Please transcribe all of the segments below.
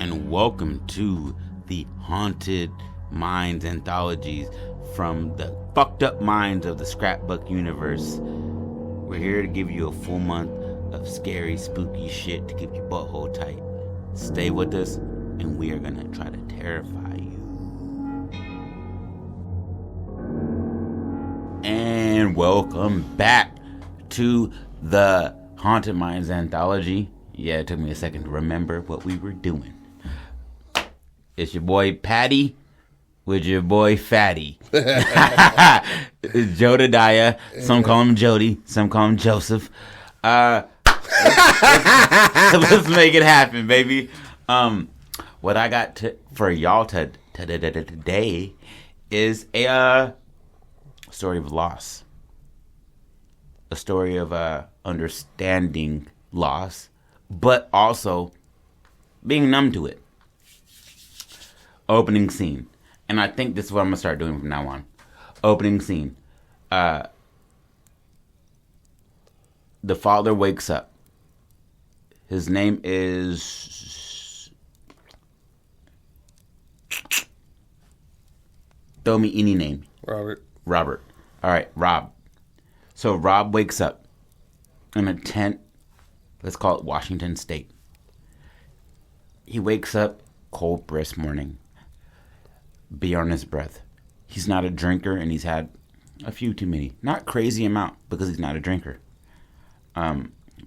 and welcome to the Haunted Minds Anthologies from the fucked up minds of the scrapbook universe. We're here to give you a full month of scary, spooky shit to keep your butthole tight. Stay with us, and we are gonna try to terrify you. And welcome back to the Haunted Minds Anthology. Yeah, it took me a second to remember what we were doing. It's your boy Patty with your boy Fatty. It's Jodadiah. Some call him Jody. Some call him Joseph. Let's make it happen, baby. What I got for y'all today is a story of loss. A story of understanding loss, but also being numb to it. Opening scene. And I think this is what I'm going to start doing from now on. Opening scene. The father wakes up. His name is... Throw me any name. Robert. All right, Rob. So Rob wakes up in a tent. Let's call it Washington State. He wakes up cold, brisk morning. Be on his breath. He's not a drinker, and he's had a few too many. Not crazy amount, because he's not a drinker.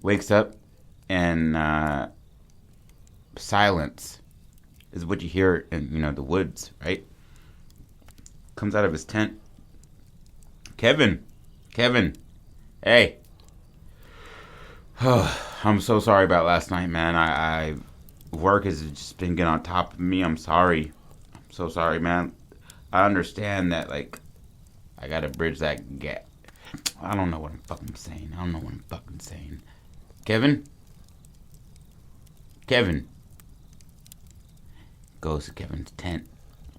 Wakes up, and silence is what you hear in, the woods, right? Comes out of his tent. Kevin, hey. I'm so sorry about last night, man. I work has just been getting on top of me. I'm sorry. So sorry, man. I understand that, I gotta bridge that gap. I don't know what I'm fucking saying. Kevin? Goes to Kevin's tent.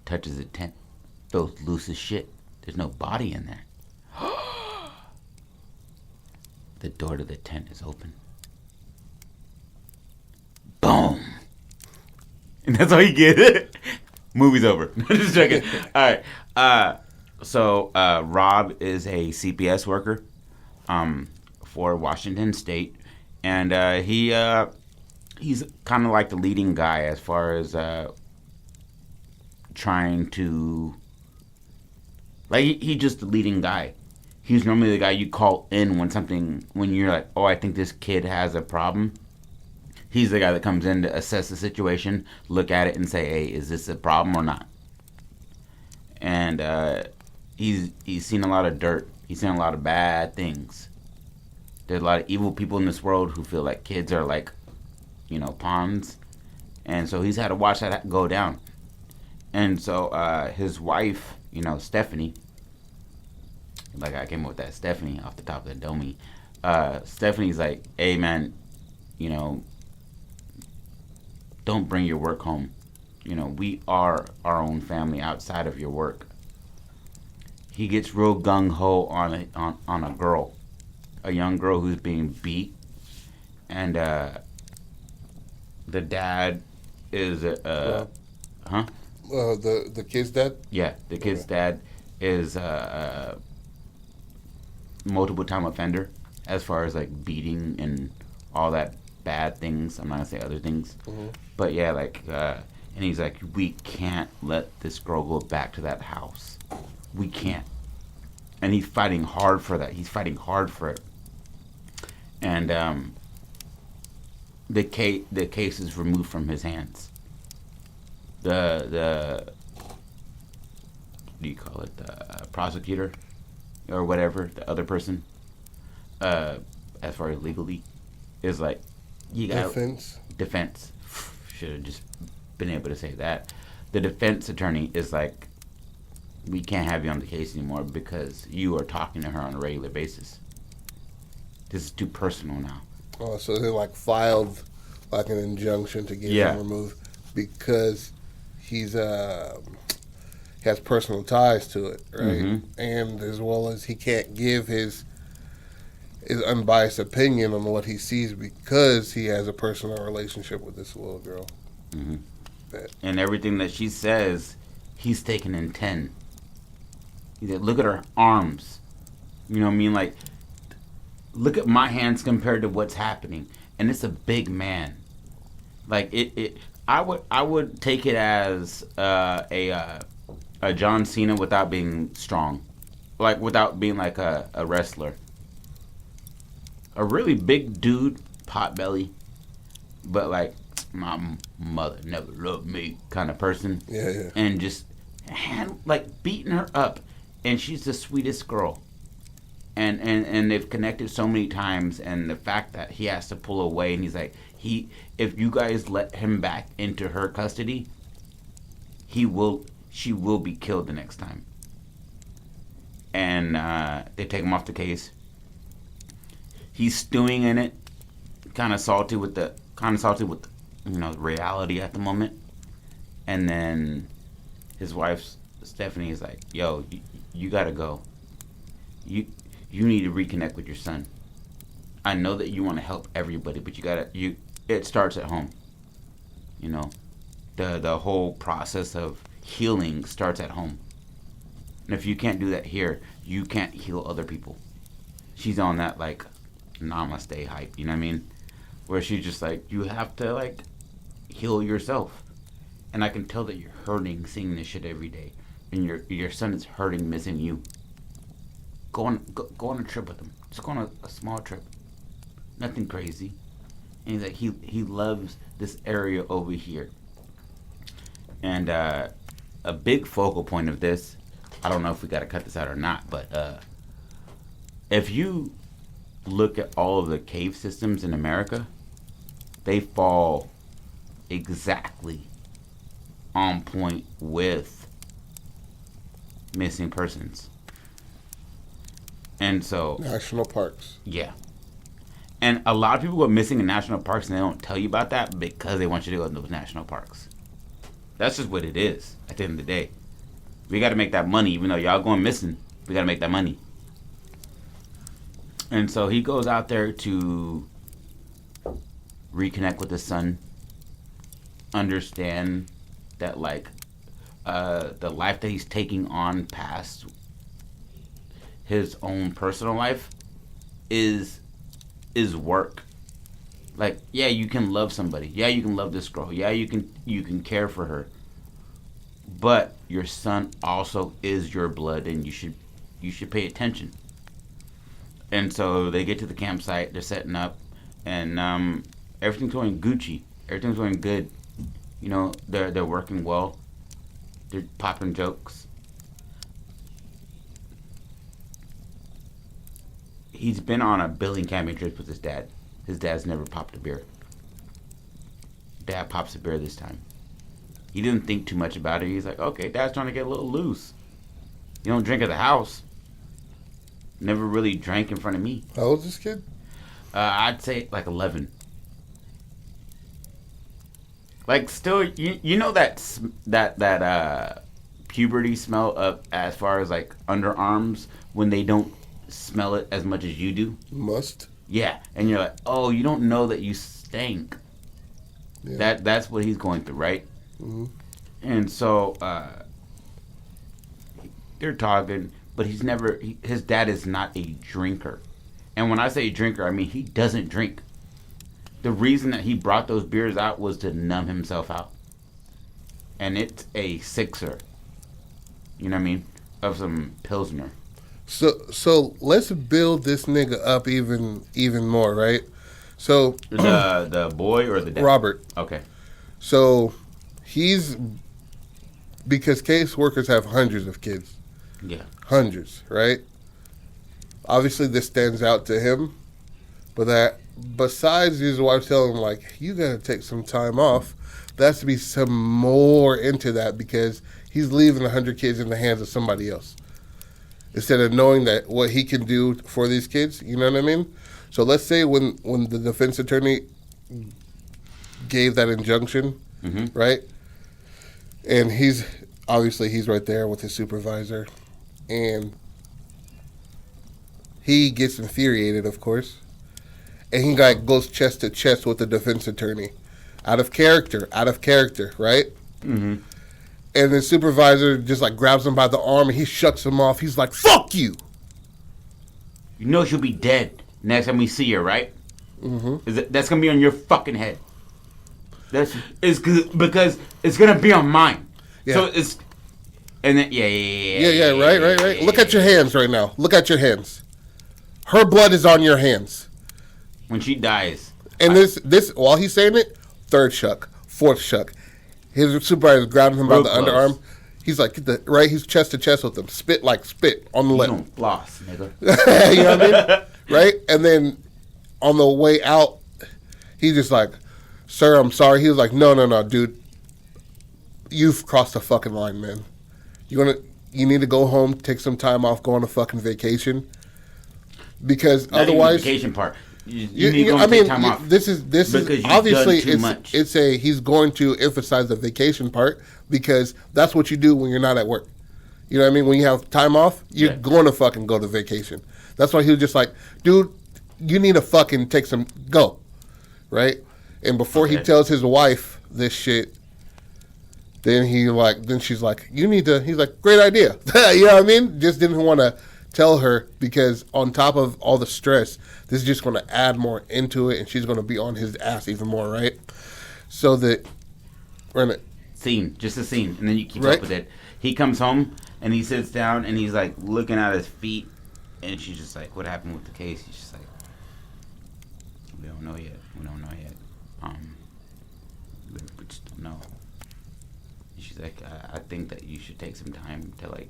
Touches the tent. Feels loose as shit. There's no body in there. The door to the tent is open. Boom! And that's all you get. Movie's over. Just joking. All right. So Rob is a CPS worker for Washington State, and he's kind of like the leading guy as far as trying to. He's just the leading guy. He's normally the guy you call in when you're like, oh, I think this kid has a problem. He's the guy that comes in to assess the situation, look at it, and say, hey, is this a problem or not? And he's seen a lot of dirt. He's seen a lot of bad things. There's a lot of evil people in this world who feel like kids are pawns. And so he's had to watch that go down. And so his wife, Stephanie, I came up with that Stephanie off the top of the dome. Stephanie's like, hey, man, don't bring your work home. We are our own family outside of your work. He gets real gung-ho on a girl. A young girl who's being beat. And the dad is... The kid's dad? Yeah, the kid's dad is a multiple-time offender as far as, beating and all that bad things. I'm not going to say other things. Mm-hmm. But yeah, and he's like, we can't let this girl go back to that house. We can't. And he's fighting hard for that. He's fighting hard for it. And the case is removed from his hands. The what do you call it? The prosecutor or whatever, the other person, as far as legally, is like, you got defense. Should have just been able to say that. The defense attorney is like, we can't have you on the case anymore because you are talking to her on a regular basis. This is too personal now. Oh, so they filed an injunction to get him removed because he's has personal ties to it, right? Mm-hmm. And as well as he can't give his unbiased opinion on what he sees because he has a personal relationship with this little girl. Mm-hmm. that. And everything that she says, he's taking in 10. He's like, look at her arms. You know what I mean? Like, look at my hands compared to what's happening. And it's a big man. Like, I would take it as a John Cena without being strong. Like, without being like a wrestler. A really big dude, pot belly, but like, my mother never loved me kind of person. Yeah. And just like beating her up, and she's the sweetest girl. And they've connected so many times, and the fact that he has to pull away, and he's like, if you guys let him back into her custody, she will be killed the next time. And they take him off the case. He's stewing in it, kind of salty with the reality at the moment. And then his wife Stephanie is like, "Yo, you gotta go. You need to reconnect with your son. I know that you want to help everybody, but it starts at home. You know, the whole process of healing starts at home. And if you can't do that here, you can't heal other people." She's on that like namaste hype, you know what I mean? Where she's just like, you have to like heal yourself. And I can tell that you're hurting seeing this shit every day. And your son is hurting missing you. Go on a trip with him. Just go on a small trip. Nothing crazy. And he's like, he loves this area over here. And a big focal point of this, I don't know if we gotta cut this out or not, but if you look at all of the cave systems in America, they fall exactly on point with missing persons. And so national parks. Yeah. And a lot of people go missing in national parks and they don't tell you about that because they want you to go to those national parks. That's just what it is at the end of the day. We got to make that money. Even though y'all going missing, we got to make that money. And so he goes out there to reconnect with his son, understand that like the life that he's taking on past his own personal life is work. Like, yeah, you can love somebody. Yeah, you can love this girl. Yeah, you can care for her. But your son also is your blood, and you should pay attention. And so they get to the campsite. They're setting up, and everything's going Gucci. Everything's going good. You know, they're working well. They're popping jokes. He's been on a billion camping trips with his dad. His dad's never popped a beer. Dad pops a beer this time. He didn't think too much about it. He's like, okay, Dad's trying to get a little loose. You don't drink at the house. Never really drank in front of me. How old is this kid? I'd say like 11. Like, still, you know that puberty smell of as far as like underarms when they don't smell it as much as you do. Must. Yeah, and you're like, oh, you don't know that you stink. Yeah. That's what he's going through, right? Mm-hmm. And so they're talking, but his dad is not a drinker. And when I say drinker, I mean he doesn't drink. The reason that he brought those beers out was to numb himself out. And it's a sixer, you know what I mean, of some Pilsner. So let's build this nigga up even more, right? So the boy or the dad? Robert. Okay. So because caseworkers have hundreds of kids. Yeah. Hundreds, right? Obviously this stands out to him, but that besides his wife telling him like, you gotta take some time off, there has to be some more into that because he's leaving 100 kids in the hands of somebody else. Instead of knowing that what he can do for these kids, you know what I mean? So let's say when the defense attorney gave that injunction, mm-hmm. right? And he's right there with his supervisor, and he gets infuriated, of course, and he goes chest to chest with the defense attorney, out of character, right? Mm-hmm. And the supervisor just like grabs him by the arm and he shuts him off. He's like, "Fuck you." You know she'll be dead next time we see her, right? Mm-hmm. That's gonna be on your fucking head. Because it's gonna be on mine. Yeah. So it's and then right. Look at your hands right now. Look at your hands. Her blood is on your hands when she dies. And this while he's saying it, third shuck, fourth shuck. His supervisor grabbing him by the underarm. He's like, he's chest to chest with him. Spit on the lip. You don't floss, nigga. You know what I mean? Right? And then on the way out, he's just like, "Sir, I'm sorry." He was like, No, dude. You've crossed the fucking line, man. You need to go home, take some time off, go on a fucking vacation. Because not otherwise, even the vacation part. You need to go and take time off. This is obviously he's going to emphasize the vacation part because that's what you do when you're not at work. You know what I mean? When you have time off, you're going to fucking go to vacation. That's why he was just like, "Dude, you need to fucking take some go," right? And before he tells his wife this shit, then she's like, "You need to." He's like, "Great idea." You know what I mean? Just didn't want to tell her because on top of all the stress, this is just going to add more into it, and she's going to be on his ass even more, right? So that just a scene, and then you keep up with it. He comes home and he sits down and he's like looking at his feet, and she's just like, "What happened with the case?" He's just like, "We don't know yet. We just don't know." And she's like, I think that you should take some time to like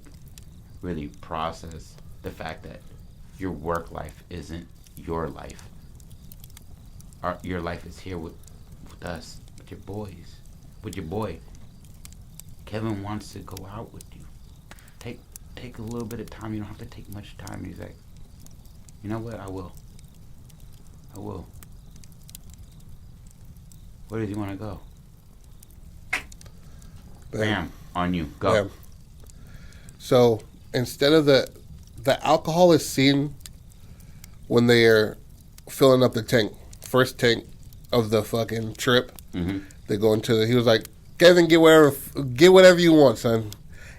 really process the fact that your work life isn't your life. Your life is here with us, with your boys, with your boy. Kevin wants to go out with you. Take a little bit of time. You don't have to take much time." He's like, "You know what? I will. Where does he want to go?" Bam. On you. Go. Bam. So instead of the alcohol is seen when they are filling up the first tank of the fucking trip. Mm-hmm. They go into he was like, "Kevin, get whatever you want, son."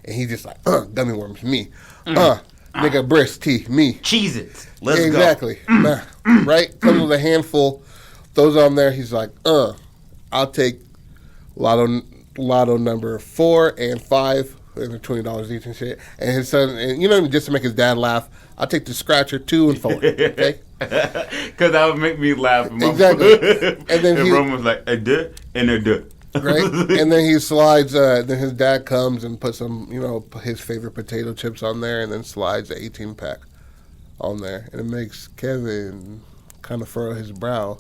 And he's just like, "Gummy worms, me. Nigga, breast tea, me. Cheez-Its, let's go." Exactly. Right? Comes with a handful, throws on there. He's like, "I'll take lotto number 4 and 5, and they're $20 each and shit." And his son, and just to make his dad laugh, "I'll take the scratcher 2 and 4." Okay? Because that would make me laugh. Exactly. And then Roman was like, "A duh and a duh." Right? And then he slides, then his dad comes and puts some, his favorite potato chips on there, and then slides the 18-pack on there. And it makes Kevin kind of furrow his brow.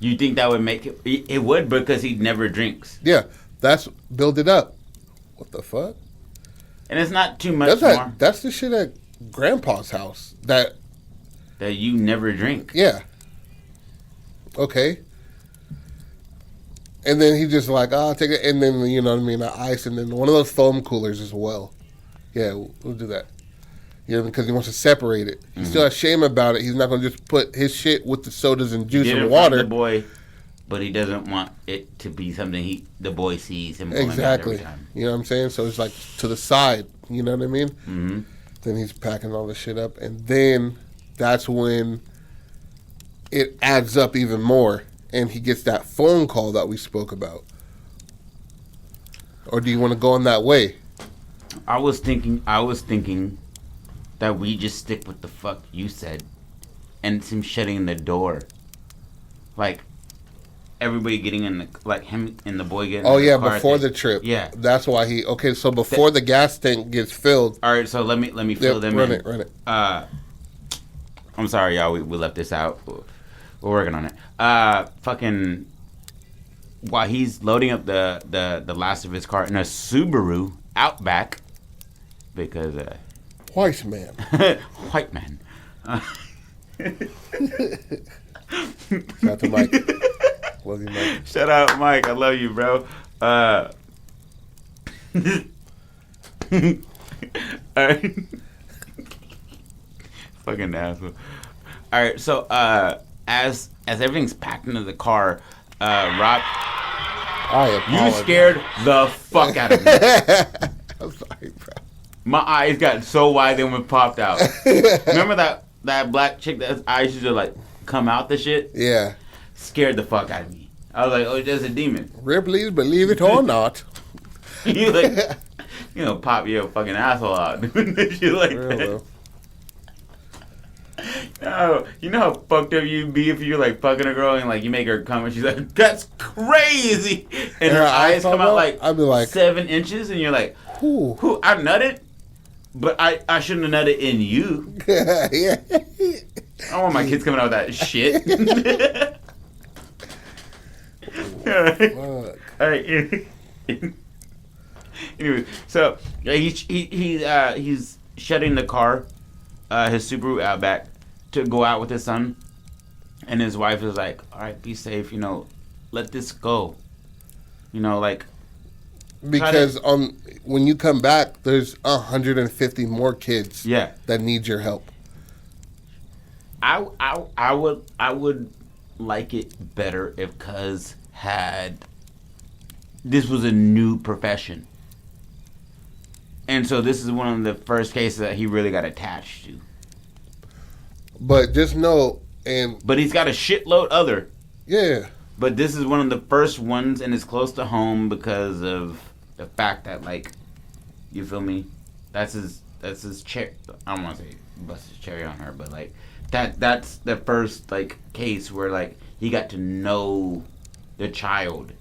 You think that would make it? It would, because he never drinks. Yeah. That's build it up. What the fuck? And it's not too much more. That's the shit at Grandpa's house. That you never drink. Yeah. Okay. And then he just like, "I'll take it." And then, the ice, and then one of those foam coolers as well. Yeah, we'll do that. Because he wants to separate it. He's still ashamed about it. He's not going to just put his shit with the sodas and juice and water. The boy, but he doesn't want it to be something the boy sees him going exactly. Every time. You know what I'm saying? So it's like to the side. You know what I mean? Mm-hmm. Then he's packing all the shit up, and then that's when it adds up even more, and he gets that phone call that we spoke about. Or do you want to go in that way? I was thinking that we just stick with the fuck you said, and it's him shutting the door, like everybody getting in him and the boy getting. Oh yeah, before the trip. Yeah, that's why he. Okay, so before the gas tank gets filled. All right, so let me fill them in. Run it. I'm sorry, y'all. We left this out. We're working on it. Fucking. While he's loading up the last of his car in a Subaru Outback, because white man. White man. Shout out to Mike. Love you, Mike. Shout out, Mike. I love you, bro. All right. Fucking asshole. All right, so as everything's packed into the car, Rob. I You apologize. scared the fuck out of me. I'm sorry, bro. My eyes got so wide they almost popped out. Remember that black chick that eyes used to like come out the shit? Yeah. Scared the fuck out of me. I was like, oh, there's a demon. Ripley's Believe It or Not. You like, pop your fucking asshole out. Shit like that. No, you know how fucked up you'd be if you're like fucking a girl and like you make her come and she's like, that's crazy, and her eyes come out like, I'd be like 7 inches, and you're like, who? I nutted, but I shouldn't have nutted in you. Yeah. I don't want my kids coming out with that shit. All right. Anyway, so he's shutting the car, his Subaru Outback, to go out with his son, and his wife is like, "All right, be safe. Let this go. Like." Because when you come back, there's 150 more kids. Yeah. That need your help. I would like it better if Cuz had. This was a new profession. And so this is one of the first cases that he really got attached to. But just know, But he's got a shitload other. Yeah. But this is one of the first ones, and it's close to home because of the fact that, like, you feel me? That's his cherry. I don't want to say bust his cherry on her, but like that's the first like case where like he got to know the child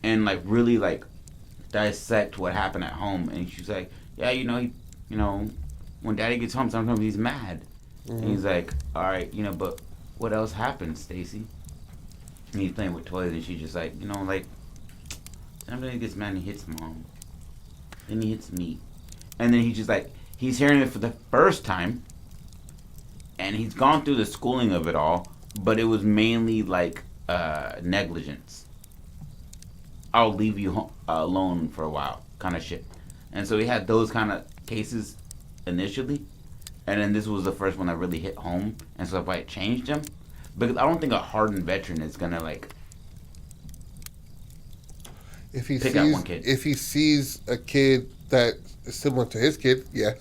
and like really like dissect what happened at home. And she's like, yeah, when Daddy gets home, sometimes he's mad. Mm-hmm. And he's like, all right, but what else happened, Stacy? And he's playing with toys, and she's just like, like, sometimes he gets mad and he hits Mom. Then he hits me. And then he's just like, he's hearing it for the first time, and he's gone through the schooling of it all, but it was mainly like negligence. I'll leave you alone for a while, kind of shit. And so he had those kind of cases initially, and then this was the first one that really hit home, and so that's why it changed him. Because I don't think a hardened veteran is gonna like pick out one kid. If he sees a kid that is similar to his kid, yeah.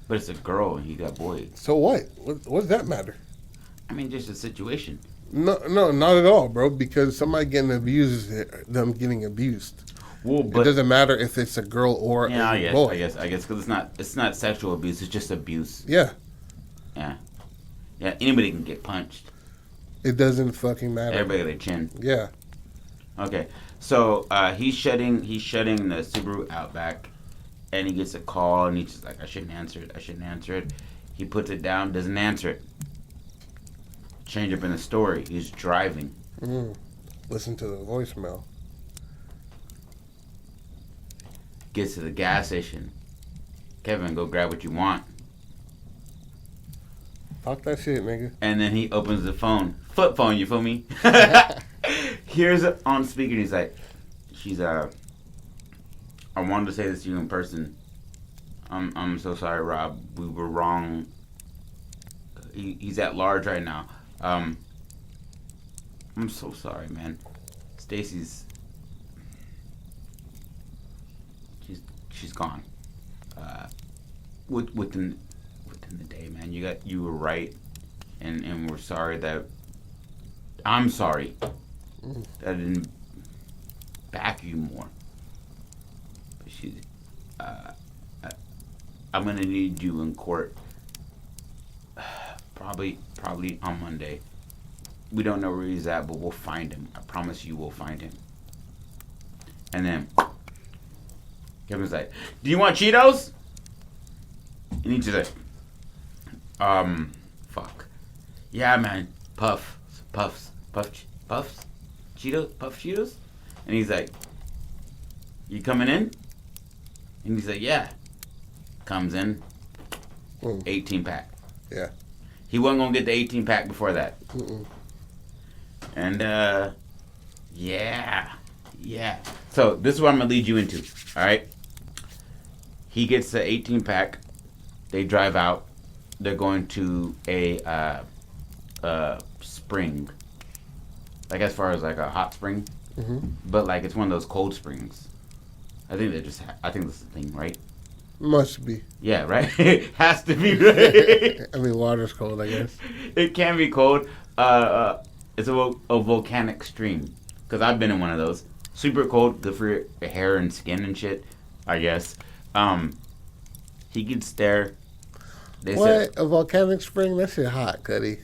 But it's a girl and he got boys. So what? What does that matter? I mean, just a situation. No, not at all, bro. Because somebody getting abused is them getting abused. Well, but it doesn't matter if it's a girl or a boy. I guess, because it's not sexual abuse. It's just abuse. Yeah. Yeah. Anybody can get punched. It doesn't fucking matter. Everybody got their chin. Yeah. Okay, so he's shutting the Subaru Outback, and he gets a call, and he's just like, I shouldn't answer it. He puts it down, doesn't answer it. Change up in the story. He's driving. Listen to the voicemail. Gets to the gas station. Kevin, go grab what you want. Talk that shit, nigga. And then he opens the phone. Flip phone, you feel me? Here's it on speaker, and he's like, I wanted to say this to you in person. I'm so sorry, Rob. We were wrong. He's at large right now. I'm so sorry, man. Stacy's she's gone. Within the day, man. You were right, and we're sorry that. I'm sorry that I didn't back you more. But I'm gonna need you in court. Probably on Monday. We don't know where he's at, but we'll find him. I promise you, we'll find him. And then Kevin's like, "Do you want Cheetos?" And he's just like, fuck. Yeah, man. Puffs. Cheetos? And he's like, you coming in? And he's like, yeah. Comes in. 18 pack. Yeah. He wasn't going to get the 18 pack before that. And, yeah. So, this is what I'm going to lead you into. Alright? He gets the 18 pack. They drive out. They're going to a spring. Like as far as like a hot spring. but like it's one of those cold springs. I think I think that's the thing, right? Must be. Yeah, right. It has to be, right? I mean, water's cold, I guess. It can be cold. It's a volcanic stream because I've been in one of those. Super cold, good for your hair and skin and shit. I guess. He gets there. They What? A volcanic spring? That shit hot, Cuddy.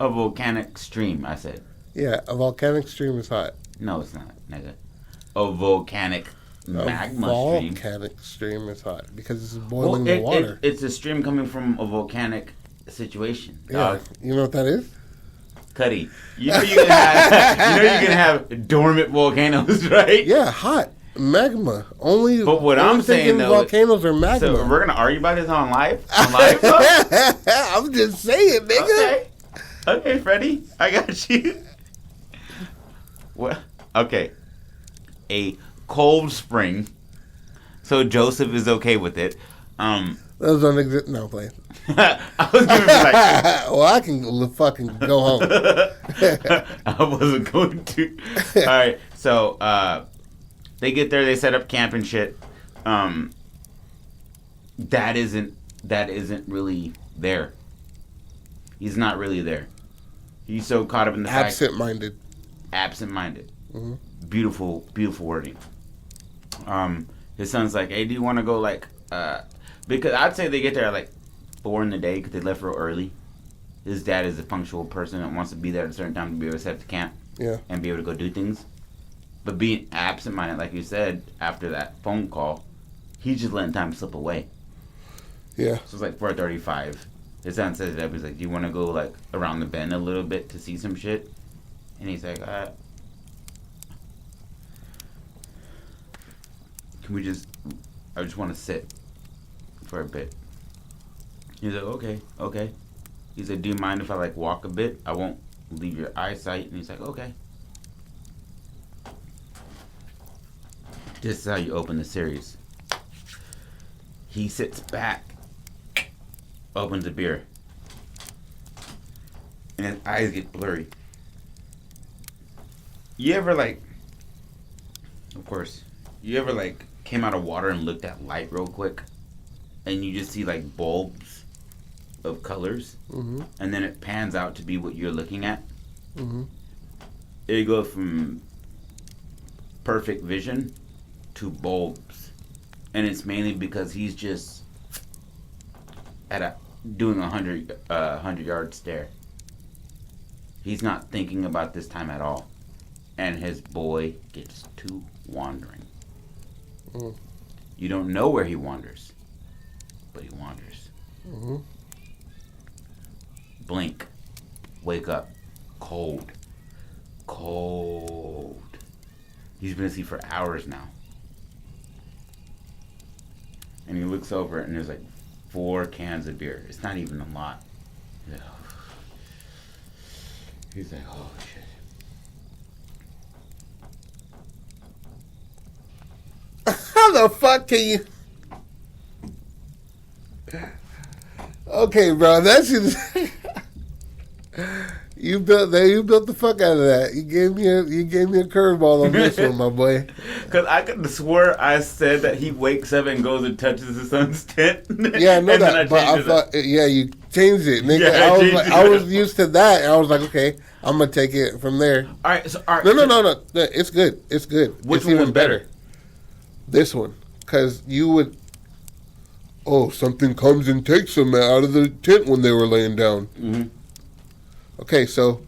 A volcanic stream, I said. Yeah, a volcanic stream is hot. No, it's not, nigga. A volcanic magma stream. A volcanic stream is hot because it's boiling the water. It's a stream coming from a volcanic situation. Yeah, you know what that is? Cuddy, you know you're gonna have dormant volcanoes, right? Yeah, hot magma. But what I'm saying though, volcanoes are magma. So we're gonna argue about this on live. On live. I'm just saying, nigga. Okay, Freddie, I got you. What? Okay, a cold spring. So Joseph is okay with it. Those don't exist. No, play. I was gonna be like, well, I can fucking go home. I wasn't going to. All right, so they get there, they set up camp and shit. Dad isn't really there. He's not really there. He's so caught up in the absent-minded. Absent-minded. Mm-hmm. Beautiful wording. His son's like, hey, do you want to go like? Because I'd say they get there at like 4 in the day because they left real early. His dad is a punctual person and wants to be there at a certain time to be able to set up the camp. Yeah. And be able to go do things. But being absent-minded, like you said, after that phone call, he's just letting time slip away. Yeah. So it's like 4:35. His son says it up. He's like, do you want to go like around the bend a little bit to see some shit? And he's like, can we just... I just want to sit for a bit. He's like, okay. He said, do you mind if I like walk a bit? I won't leave your eyesight. And he's like, okay. This is how you open the series. He sits back, opens a beer, and his eyes get blurry. You ever like, of course, you ever like came out of water and looked at light real quick, and you just see like bulbs of colors, and then it pans out to be what you're looking at? It goes from perfect vision to bulbs, and it's mainly because he's just doing a 100-yard stare. He's not thinking about this time at all, and his boy gets to wandering. You don't know where he wanders, but he wanders. Blink, wake up, cold. He's been asleep for hours now. And he looks over and there's like 4 cans of beer. It's not even a lot. He's like, oh shit. How the fuck can you... Okay, bro, that's just... You built the fuck out of that. You gave me a curveball on this one, my boy. Because I could swear I said that he wakes up and goes and touches his son's tent. Yeah, I know that, but I thought, you changed it, nigga. Yeah, I was used to that, and I was like, okay, I'm gonna take it from there. All right. No. It's good. It's good. Which it's one was better? This one, because you would. Oh, something comes and takes them out of the tent when they were laying down. Mm-hmm. Okay, so...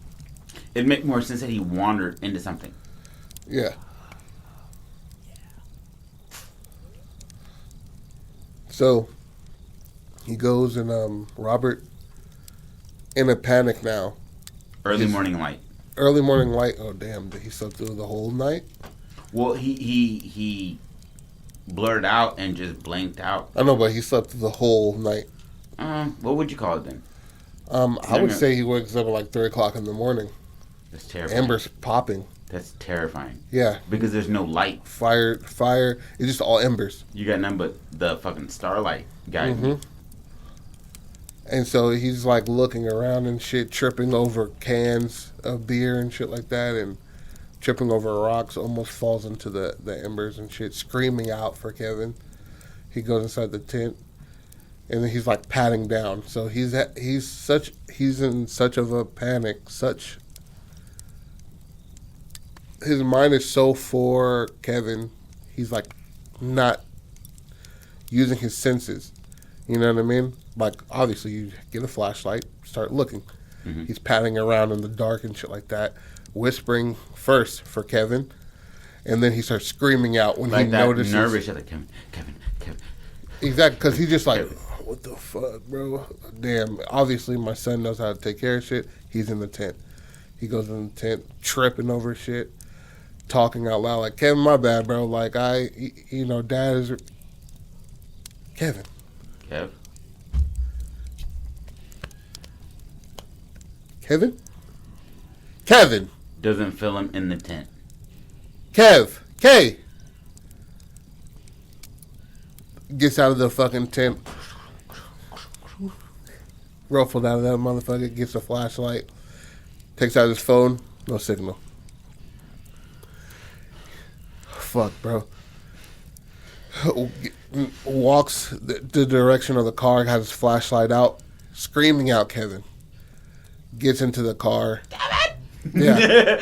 It'd make more sense that he wandered into something. Yeah. So, he goes and, Robert, in a panic now. Early morning light. Oh, damn. Did he sleep through the whole night? Well, he blurred out and just blanked out. I know, but he slept through the whole night. What would you call it then? I would say he wakes up at like 3 o'clock in the morning. That's terrifying. Embers popping. That's terrifying. Yeah. Because there's no light. Fire. It's just all embers. You got nothing but the fucking starlight guiding. And so he's like looking around and shit, tripping over cans of beer and shit like that. And tripping over rocks, almost falls into the embers and shit, screaming out for Kevin. He goes inside the tent, and then he's like patting down. So he's in such of a panic, his mind is so for Kevin, he's like not using his senses. You know what I mean? Like, obviously, you get a flashlight, start looking. Mm-hmm. He's patting around in the dark and shit like that, whispering first for Kevin, and then he starts screaming out when like he that notices. Nervous, like Kevin. Exactly, because he's just like, what the fuck, bro? Damn, obviously my son knows how to take care of shit. He's in the tent. He goes in the tent, tripping over shit, talking out loud, like, Kevin, my bad, bro. Like, Dad is... Kevin. Kev? Kevin? Kevin! Doesn't feel him in the tent. Kev! K! Gets out of the fucking tent. Ruffled out of that motherfucker. Gets a flashlight. Takes out his phone. No signal. Fuck, bro. Walks the direction of the car. Has his flashlight out. Screaming out Kevin. Gets into the car. Kevin! Yeah.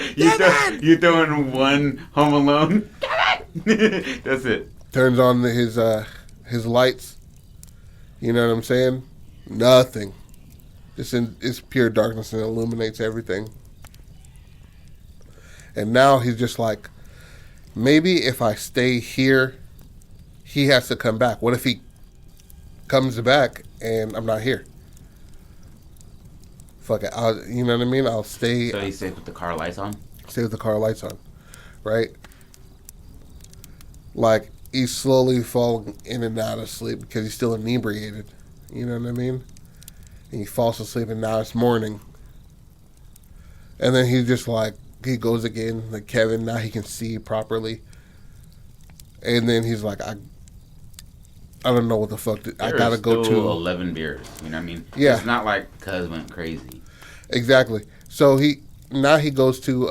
You throwing one Home Alone? Kevin! That's it. Turns on his lights. You know what I'm saying? Nothing. It's pure darkness and illuminates everything. And now he's just like, maybe if I stay here, he has to come back. What if he comes back and I'm not here? Fuck it. You know what I mean? I'll stay. So he stays with the car lights on? Stay with the car lights on. Right? Like, he's slowly falling in and out of sleep because he's still inebriated. You know what I mean? And he falls asleep and now it's morning. And then he just like, he goes again, like Kevin, now he can see properly. And then he's like, I don't know what the fuck, I gotta go to 11 beers, you know what I mean? Yeah. It's not like cuz went crazy. Exactly. So he goes to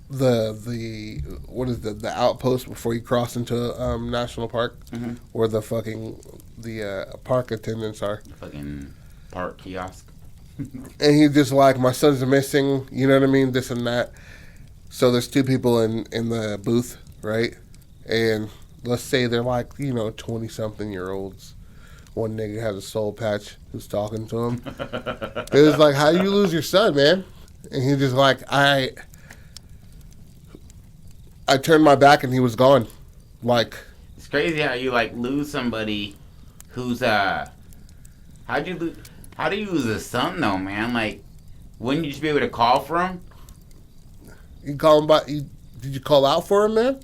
the outpost before you cross into National Park, mm-hmm. where the park attendants are. The fucking park kiosk. And he's just like, my son's missing, you know what I mean, this and that. So there's two people in the booth, right? And let's say they're like, 20-something-year-olds. One nigga has a soul patch who's talking to him. It was like, how do you lose your son, man? And he's just like, I turned my back and he was gone. Like, it's crazy how you like lose somebody who's how do you lose a son though, man? Like, wouldn't you just be able to call for him? You call him did you call out for him, man?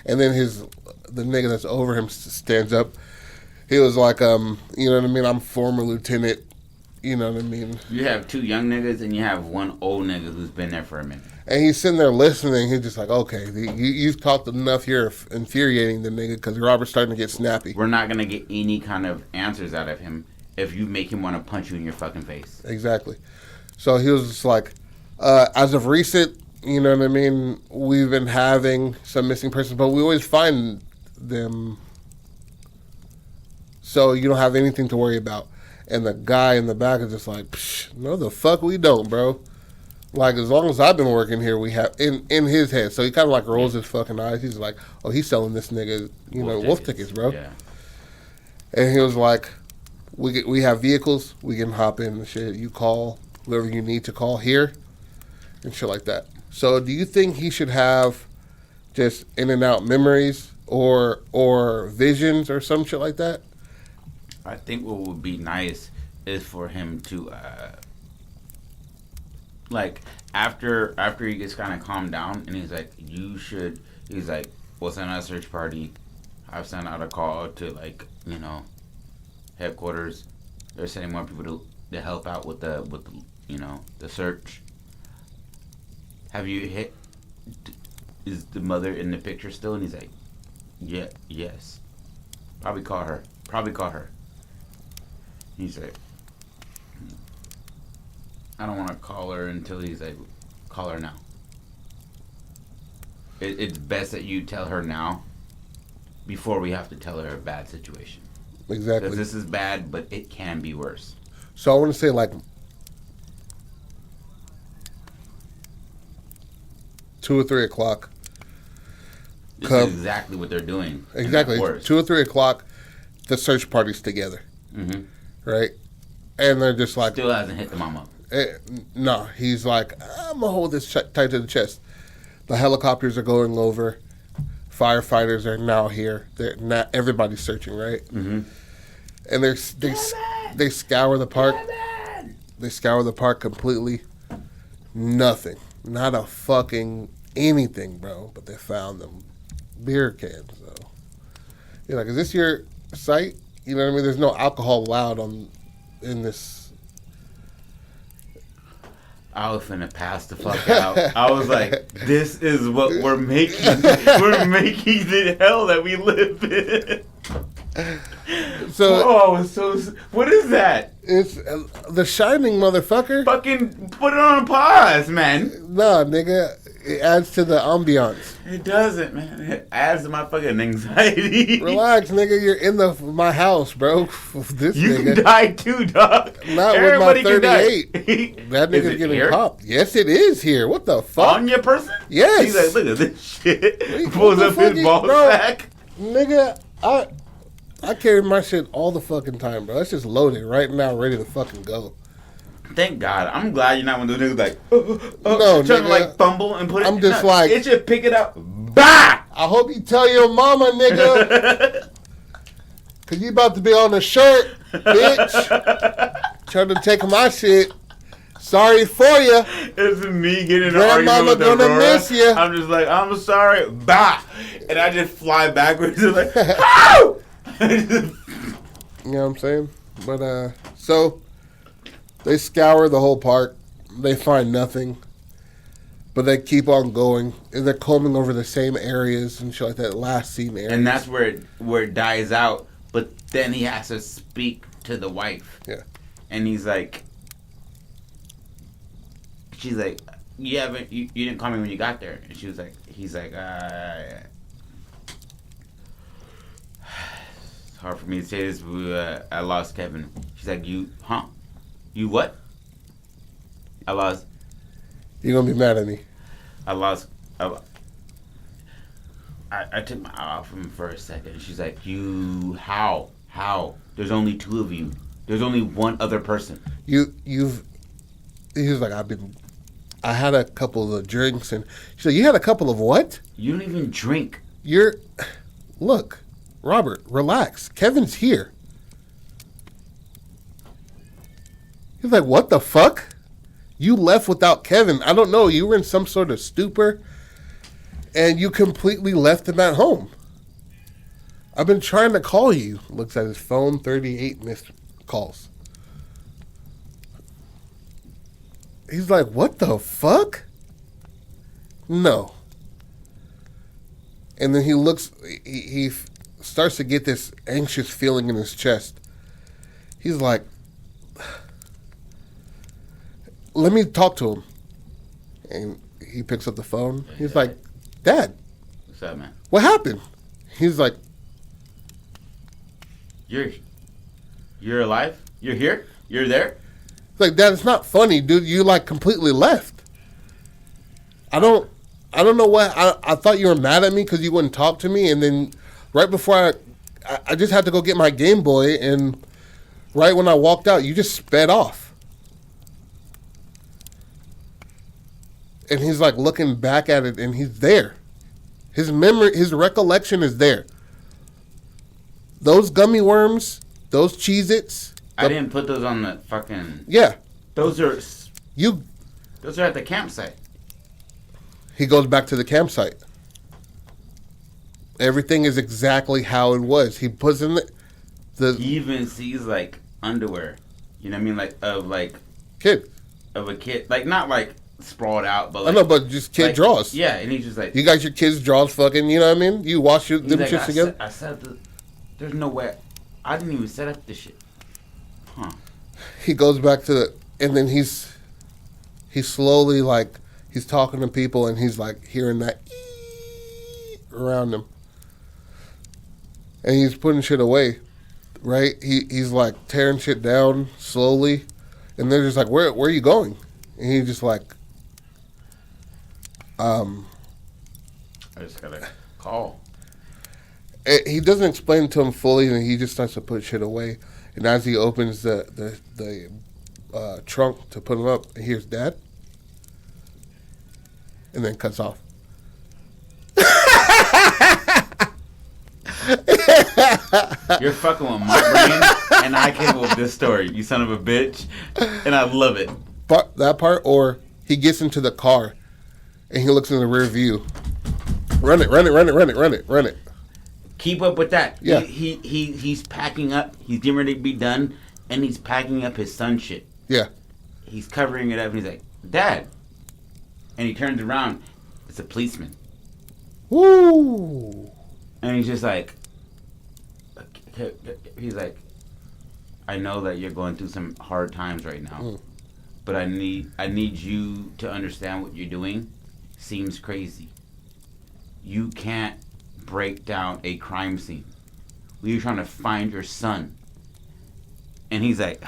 And then the nigga that's over him stands up. He was like, you know what I mean? I'm former lieutenant. You know what I mean? You have two young niggas and you have one old nigga who's been there for a minute. And he's sitting there listening. He's just like, okay, you've talked enough. You're infuriating the nigga because Robert's starting to get snappy. We're not going to get any kind of answers out of him if you make him want to punch you in your fucking face. Exactly. So he was just like, as of recent, you know what I mean? We've been having some missing persons, but we always find them. So you don't have anything to worry about. And the guy in the back is just like, no, the fuck we don't, bro. Like, as long as I've been working here, we have, in his head. So he kind of like rolls his fucking eyes. He's like, oh, he's selling this nigga, wolf tickets, bro. Yeah. And he was like, we have vehicles. We can hop in and shit. You call whoever you need to call here and shit like that. So do you think he should have just in and out memories or visions or some shit like that? I think what would be nice is for him to, like, after he gets kind of calmed down, and he's like, we'll send out a search party. I've sent out a call to, like, headquarters. They're sending more people to help out with the search. Have you hit? Is the mother in the picture still? And he's like, yeah, yes. Probably call her. He's like, I don't want to call her until he's like, call her now. it's best that you tell her now before we have to tell her a bad situation. Exactly. Because this is bad, but it can be worse. So I want to say, like, 2 or 3 o'clock. This is exactly what they're doing. Exactly. 2 or 3 o'clock, the search party's together. Mm-hmm. Right? And they're just like... Still hasn't hit the mom up. No, he's like, I'm going to hold this tight to the chest. The helicopters are going over. Firefighters are now here. They're not, everybody's searching, right? Mm-hmm. And they scour the park. They scour the park completely. Nothing. Not a fucking anything, bro. But they found them beer cans, though. You're like, is this your site? You know what I mean? There's no alcohol allowed in this. I was finna pass the fuck out. I was like, this is what we're making. We're making the hell that we live in. What is that? It's The Shining, motherfucker. Fucking put it on pause, man. Nah, nigga. It adds to the ambiance. It doesn't, man. It adds to my fucking anxiety. Relax, nigga. You're in my house, bro. This you nigga. can die too, dog. Not Everybody with my 38. That Is nigga's it getting here? popped. Yes, it is here. What the fuck? On your person? Yes. He's like, look at this shit. Wait, Pulls up his ball sack. Nigga, I carry my shit all the fucking time, bro. It's just loaded right now, ready to fucking go. Thank God. I'm glad you're not one of those niggas like, no, trying to nigga, like fumble and put it. I'm just like, it should pick it up. Bah! I hope you tell your mama, nigga. Cause you about to be on the shirt, bitch. Trying to take my shit. Sorry for you. It's me getting an Grandmama argument with gonna Aurora. miss you. I'm just like, I'm sorry. Bah! And I just fly backwards and like, ow! You know what I'm saying? But, so, they scour the whole park. They find nothing. But they keep on going. And they're combing over the same areas and shit like that. Last seen areas. And that's where it dies out. But then he has to speak to the wife. Yeah. And he's like, she's like, you didn't call me when you got there. And he's like, it's hard for me to say this, but I lost Kevin. She's like, you what? I lost. You're going to be mad at me. I took my eye off him for a second. She's like, how? There's only 2 of you. There's only one other person. He was like, I had a couple of drinks, and she's like, you had a couple of what? You don't even drink. Look, Robert, relax. Kevin's here. He's like, what the fuck? You left without Kevin. I don't know. You were in some sort of stupor, and you completely left him at home. I've been trying to call you. Looks at his phone, 38 missed calls. He's like, what the fuck? No. And then he looks, he starts to get this anxious feeling in his chest. He's like, let me talk to him. And he picks up the phone. He's like, Dad. What's up, man? What happened? He's like, You're alive? You're here? You're there? like, Dad, it's not funny, dude. You like completely left. I don't know what. I thought you were mad at me because you wouldn't talk to me, and then right before I just had to go get my Game Boy, and right when I walked out, you just sped off. And he's like looking back at it, and he's there. His memory, his recollection is there. Those gummy worms, those Cheez-Its. I didn't put those on the fucking... Yeah. Those are at the campsite. He goes back to the campsite. Everything is exactly how it was. He puts in He even sees like underwear. You know what I mean? Kid. Of a kid. Like not like sprawled out, but like... I know, but just kid draws. Yeah, and he's just like... You got your kids' draws fucking, you know what I mean? You wash them shits together. I said there's no way. I didn't even set up this shit. Huh. He goes back to and then he's slowly like, he's talking to people and he's like hearing that around him, and he's putting shit away. Right? He's like tearing shit down slowly, and they're just like, "Where are you going?" And he's just like, I just gotta call. He doesn't explain it to him fully, and he just starts to put shit away. And as he opens the trunk to put him up, he hears Dad, and then cuts off. You're fucking with my brain, and I came up with this story, you son of a bitch, and I love it. But that part, or he gets into the car, and he looks in the rear view. Run it. Keep up with that. Yeah. He's packing up. He's getting ready to be done, and he's packing up his son shit. Yeah. He's covering it up, and he's like, Dad. And he turns around. It's a policeman. Woo! And he's just like, I know that you're going through some hard times right now, but I need you to understand what you're doing seems crazy. You can't break down a crime scene. We're trying to find your son. And he's like,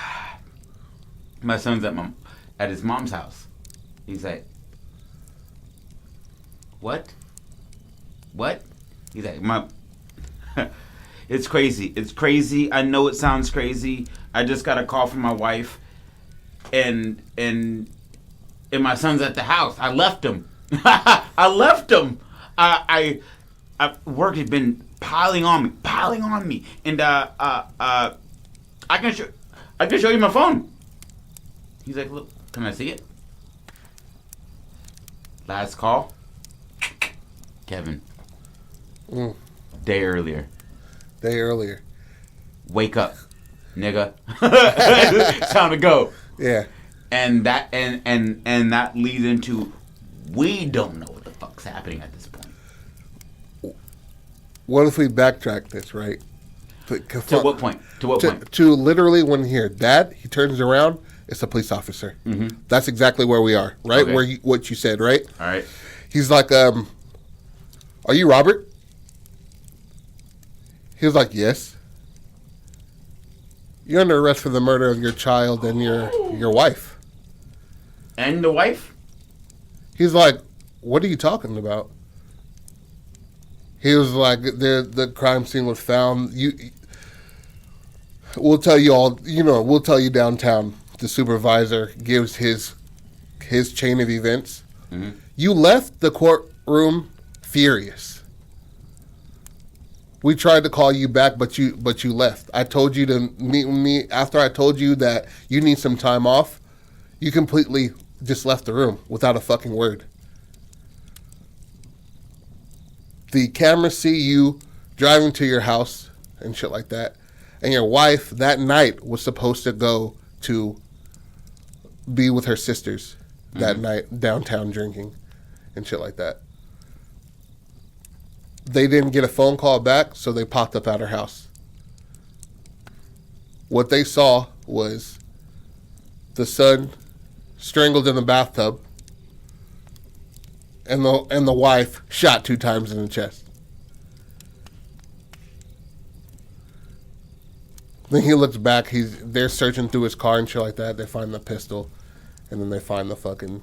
my son's at his mom's house. He's like, what? He's like, it's crazy. I know it sounds crazy. I just got a call from my wife, and my son's at the house. I left him. I work has been piling on me, and I can show you my phone. He's like, look, can I see it? Last call, Kevin. Day earlier. Wake up, nigga. It's time to go. Yeah. And that leads into, we don't know what the fuck's happening at this point. What if we backtrack this, right? To what point? To literally when you hear Dad, he turns around, it's a police officer. Mm-hmm. That's exactly where we are, right? Okay. What you said, right? All right. He's like, are you Robert? He was like, yes. You're under arrest for the murder of your child and your wife. And the wife? He's like, what are you talking about? He was like, the crime scene was found. We'll tell you all, we'll tell you downtown. The supervisor gives his chain of events. Mm-hmm. You left the courtroom furious. We tried to call you back, but you left. I told you to meet with me after I told you that you need some time off. You completely just left the room without a fucking word. The cameras see you driving to your house and shit like that. And your wife that night was supposed to go to be with her sisters that night downtown drinking and shit like that. They didn't get a phone call back, so they popped up at her house. What they saw was the son strangled in the bathtub and the wife shot 2 times in the chest. Then he looks back, they're searching through his car and shit like that. They find the pistol, and then they find the fucking...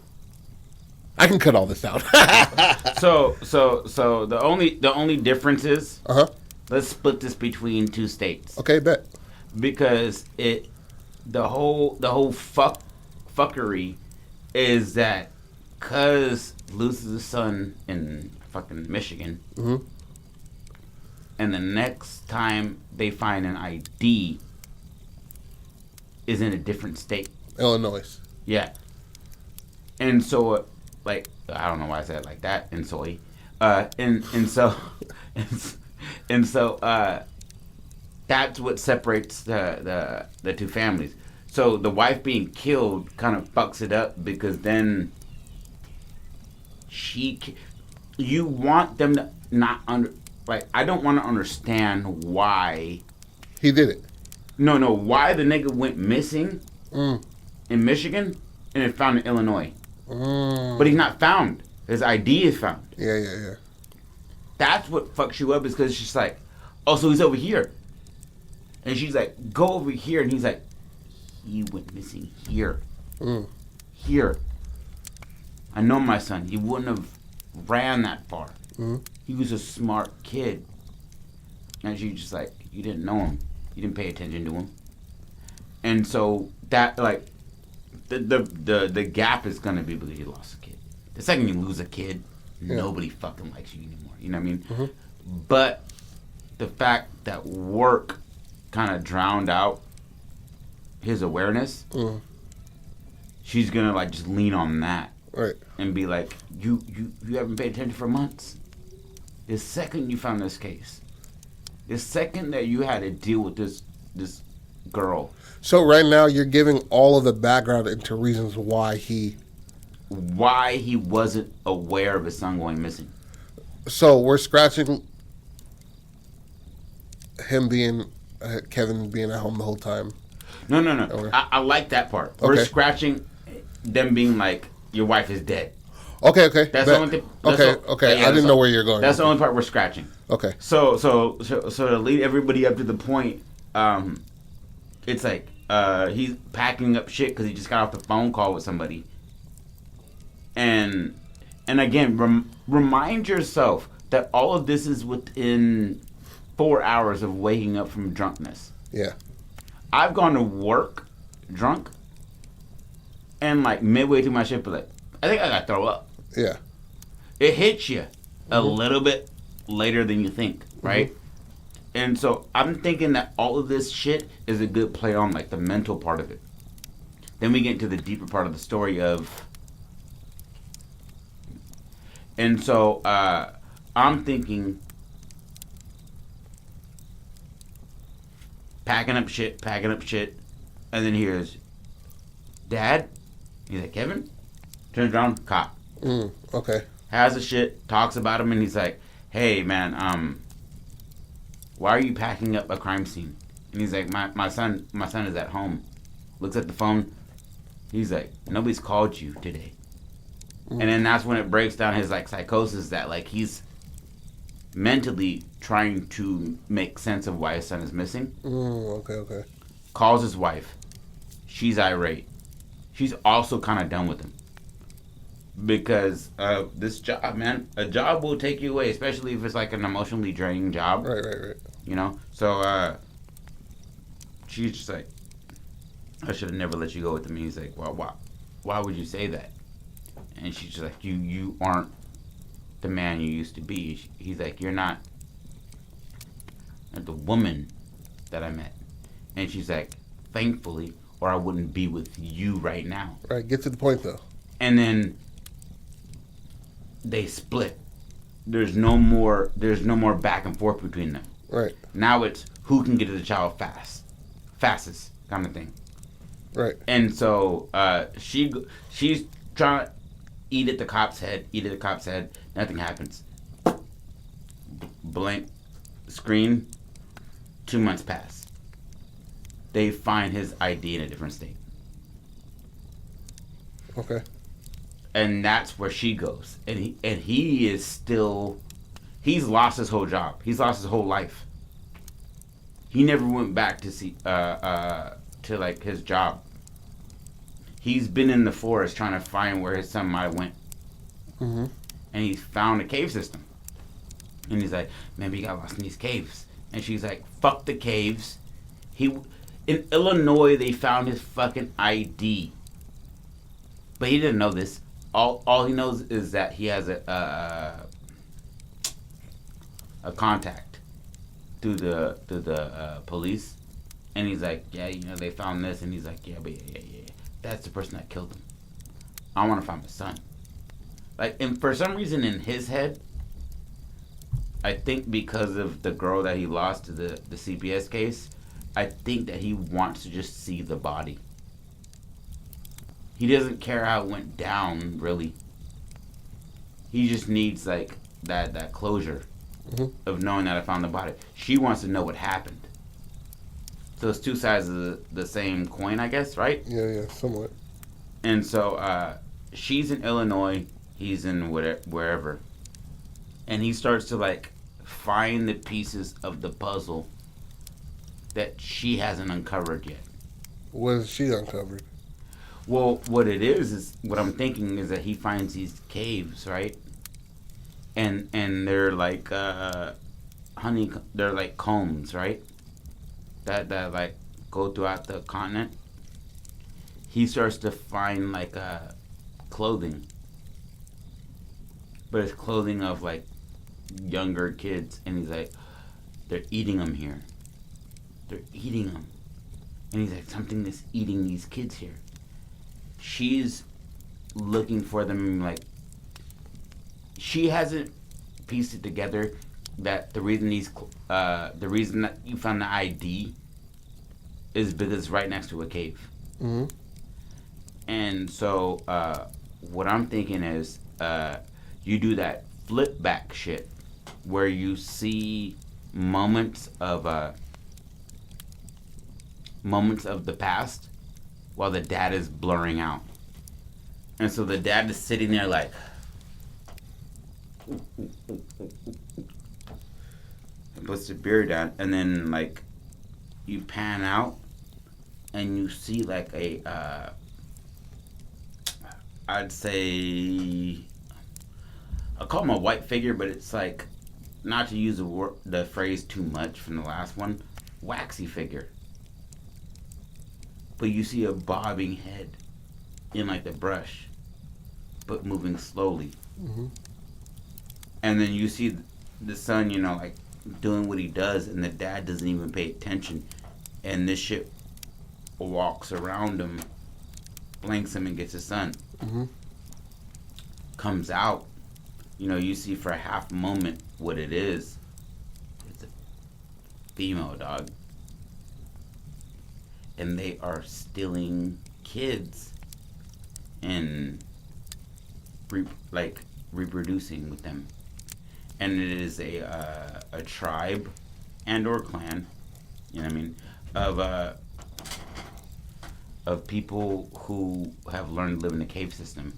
I can cut all this out. So the only difference is, let's split this between 2 states. Okay, bet. Because the whole fuckery is that cuz loses his son in fucking Michigan, and the next time they find an ID is in a different state. Illinois. Yeah. And so, like, I don't know why I said it like that, and so that's what separates the 2 families. So the wife being killed kind of fucks it up, because then you want them to not I don't want to understand why he did it. No, why the nigga went missing in Michigan and is found in Illinois. But he's not found. His ID is found. Yeah. that's what fucks you up is because she's like, oh, so he's over here. And she's like, go over here. And he's like, he went missing here. Here. I know my son. He wouldn't have ran that far. He was a smart kid. And she's just like, you didn't know him. You didn't pay attention to him. And so that, like, the gap is going to be because you lost a kid. The second you lose a kid, nobody fucking likes you anymore. You know what I mean? But the fact that work kind of drowned out his awareness, she's going to, like, just lean on that. Right. And be like, you haven't paid attention for months. The second you found this case, the second that you had to deal with this girl. So right now you're giving all of the background into reasons why he wasn't aware of his son going missing. So we're scratching him being Kevin being at home the whole time. No. Or, I like that part. Okay. We're scratching them being like, your wife is dead. Okay. That's the only thing. Okay. I didn't know where you're going. That's the only part we're scratching. Okay. So to lead everybody up to the point, it's like he's packing up shit because he just got off the phone call with somebody. And again, remind yourself that all of this is within 4 hours of waking up from drunkenness. Yeah. I've gone to work drunk, and like midway through my shift, but like, I think I gotta throw up. Yeah. It hits you a little bit later than you think, right? And so I'm thinking that all of this shit is a good play on like the mental part of it. Then we get into the deeper part of the story of, and so I'm thinking packing up shit, and then here's Dad. He's like, Kevin? Turns around, cop. Okay. Has the shit, talks about him, and he's like, hey, man, why are you packing up a crime scene? And he's like, my son is at home. Looks at the phone. He's like, nobody's called you today. And then that's when it breaks down his, like, psychosis that, like, he's mentally trying to make sense of why his son is missing. Okay. Calls his wife. She's irate. She's also kind of done with him. Because this job, man, a job will take you away, especially if it's like an emotionally draining job. Right. You know? So she's just like, I should have never let you go with him. And he's like, well, why would you say that? And she's just like, you aren't the man you used to be. He's like, you're not the woman that I met. And she's like, thankfully, or I wouldn't be with you right now. Right, get to the point though. And then they split. There's no more back and forth between them. Right. Now it's who can get to the child fastest kind of thing. Right. And so she's trying to eat at the cop's head. Nothing happens. Blank screen. 2 months pass. They find his ID in a different state. Okay. And that's where she goes. And he is still, he's lost his whole job. He's lost his whole life. He never went back to see to like his job. He's been in the forest trying to find where his son might have went. And he's found a cave system. And he's like, maybe he got lost in these caves. And she's like, fuck the caves. In Illinois, they found his fucking ID. But he didn't know this. All he knows is that he has a contact through the police. And he's like, yeah, they found this. And he's like, yeah. That's the person that killed him. I want to find my son. Like, and for some reason in his head, I think because of the girl that he lost to the CPS case, I think that he wants to just see the body. He doesn't care how it went down, really. He just needs, like, that closure of knowing that I found the body. She wants to know what happened. So it's two sides of the same coin, I guess, right? Yeah, somewhat. And so she's in Illinois, he's in wherever. and he starts to like find the pieces of the puzzle that she hasn't uncovered yet. What has she uncovered? Well, what it is what I'm thinking is that he finds these caves, right? And they're like they're like combs, right? That like go throughout the continent. He starts to find like clothing, but it's clothing of like younger kids, and he's like, they're eating them here. They're eating them, and he's like, something is eating these kids here. She's looking for them, like she hasn't pieced it together that the reason that you found the ID is because it's right next to a cave. Mm-hmm. And so what I'm thinking is you do that flip back shit where you see moments of the past while the dad is blurring out. And so the dad is sitting there like and puts the beer down, and then like you pan out and you see like a I'd say I'll call him a white figure, but it's like, not to use the phrase too much from the last one, waxy figure. But you see a bobbing head in like the brush, but moving slowly. Mm-hmm. And then you see the son, like doing what he does, and the dad doesn't even pay attention. And this shit walks around him, blinks him, and gets his son. Mm-hmm. Comes out, you see for a half moment what it is. It's a female dog. And they are stealing kids and reproducing with them. And it is a tribe and or clan, you know what I mean, of people who have learned to live in a cave system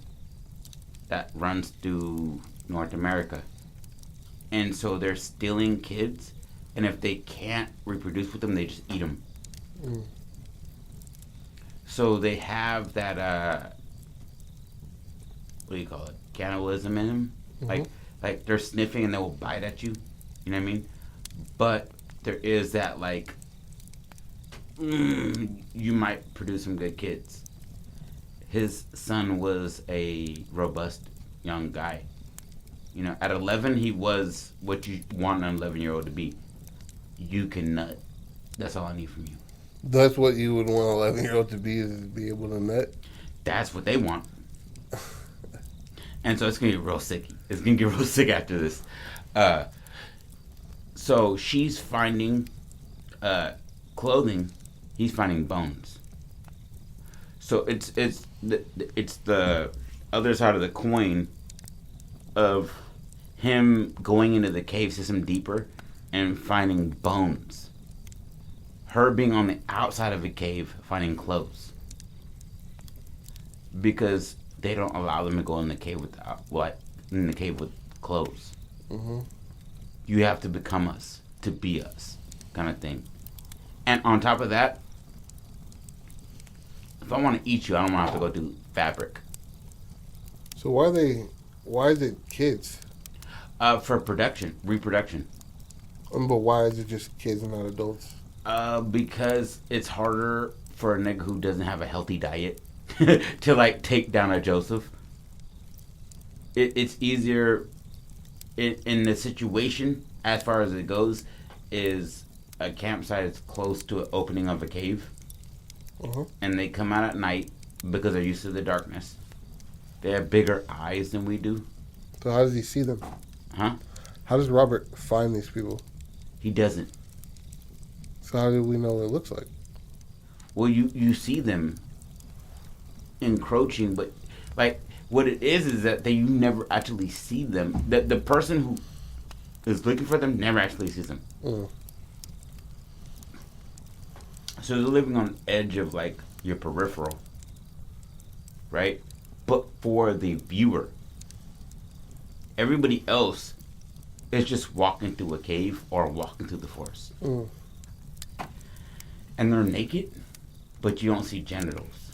that runs through North America. And so they're stealing kids, and if they can't reproduce with them, they just eat them. Mm. So they have that, what do you call it, cannibalism in them. Mm-hmm. Like they're sniffing and they will bite at you, you know what I mean? But there is that you might produce some good kids. His son was a robust young guy. At 11, he was what you want an 11-year-old to be. You can nut. That's all I need from you. That's what you would want an 11-year-old to be, is be able to nut? That's what they want. And so it's going to get real sick. It's going to get real sick after this. So she's finding clothing. He's finding bones. So it's the other side of the coin of him going into the cave system deeper and finding bones. Her being on the outside of a cave finding clothes. Because they don't allow them to go in the cave with clothes. Mm-hmm. You have to become us to be us, kind of thing. And on top of that, if I want to eat you, I don't want to have to go through fabric. So why is it kids? For reproduction. But why is it just kids and not adults? Because it's harder for a nigga who doesn't have a healthy diet to take down a Joseph. It's easier in the situation, as far as it goes, is a campsite is close to an opening of a cave. Uh-huh. And they come out at night because they're used to the darkness. They have bigger eyes than we do. So how does he see them? Huh? How does Robert find these people? He doesn't. So how do we know what it looks like? Well, you see them encroaching, but what it is that you never actually see them. The person who is looking for them never actually sees them. Mm. So they're living on the edge of your peripheral, right? But for the viewer, everybody else It's just walking through a cave or walking through the forest. And they're naked, but you don't see genitals.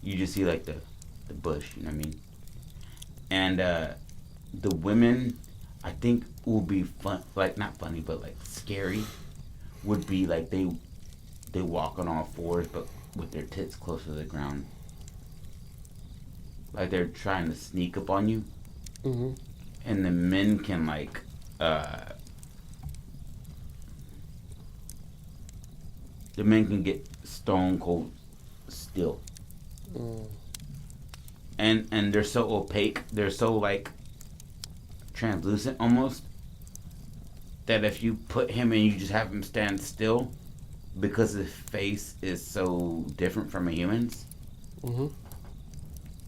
You just see like the bush, you know what I mean? And the women, I think, will be fun, like not funny, but like scary. Would be like they walk on all fours, but with their tits close to the ground, like they're trying to sneak up on you. Mm-hmm. And the men can like the men can get stone cold still. And they're so opaque, they're so like translucent almost, that if you put him and you just have him stand still, because his face is so different from a human's,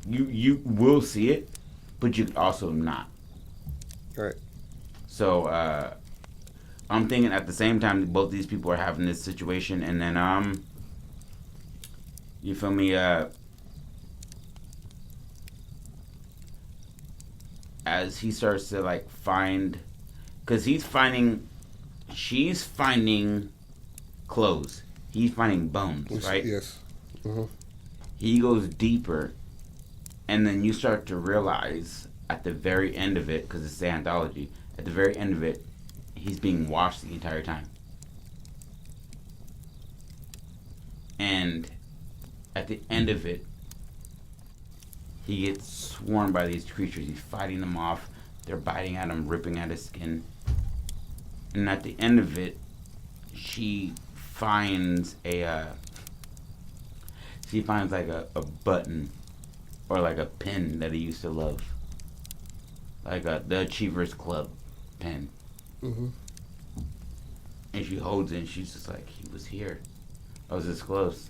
you will see it, but you also not. Right. So I'm thinking at the same time that both these people are having this situation, and then you feel me? As he starts to like find, because she's finding clothes, he's finding bones, right? Yes. Mm-hmm. He goes deeper, and then you start to realize at the very end of it, because it's the anthology, at the very end of it, he's being watched the entire time. And at the end of it, he gets swarmed by these creatures. He's fighting them off. They're biting at him, ripping at his skin. And at the end of it, she finds like a button or like a pin that he used to love. Like the Achievers Club pen. Mm-hmm. And she holds it and she's just like, he was here. I was this close.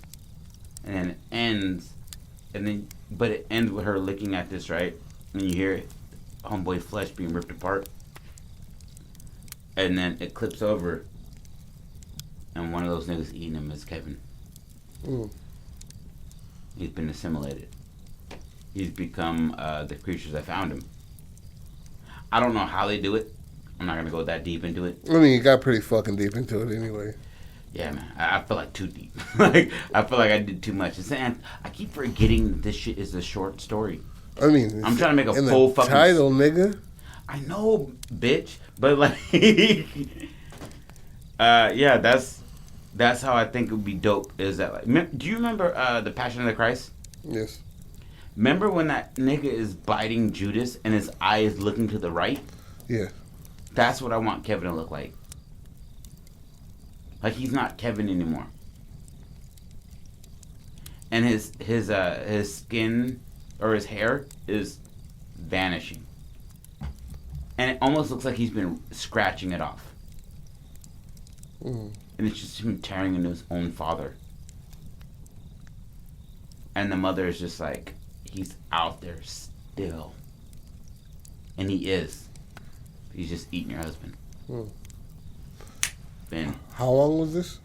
And then it ends, but it ends with her looking at this, right? And you hear homeboy flesh being ripped apart. And then it clips over, and one of those niggas eating him is Kevin. He's been assimilated. He's become the creatures that found him. I don't know how they do it. I'm not gonna go that deep into it. I mean, you got pretty fucking deep into it anyway. Yeah, man. I feel like too deep. Like I feel like I did too much. And I keep forgetting this shit is a short story. I mean, I'm trying to make a in full the fucking title, nigga. I know, bitch, but like, yeah, that's how I think it would be dope. Is that like, do you remember the Passion of the Christ? Yes. Remember when that nigga is biting Judas and his eye is looking to the right? Yeah. That's what I want Kevin to look like. Like he's not Kevin anymore. And his skin or his hair is vanishing. And it almost looks like he's been scratching it off. And it's just him tearing into his own father. And the mother is just like, he's out there still. And he is. He's just eating your husband. Ben. How long was this?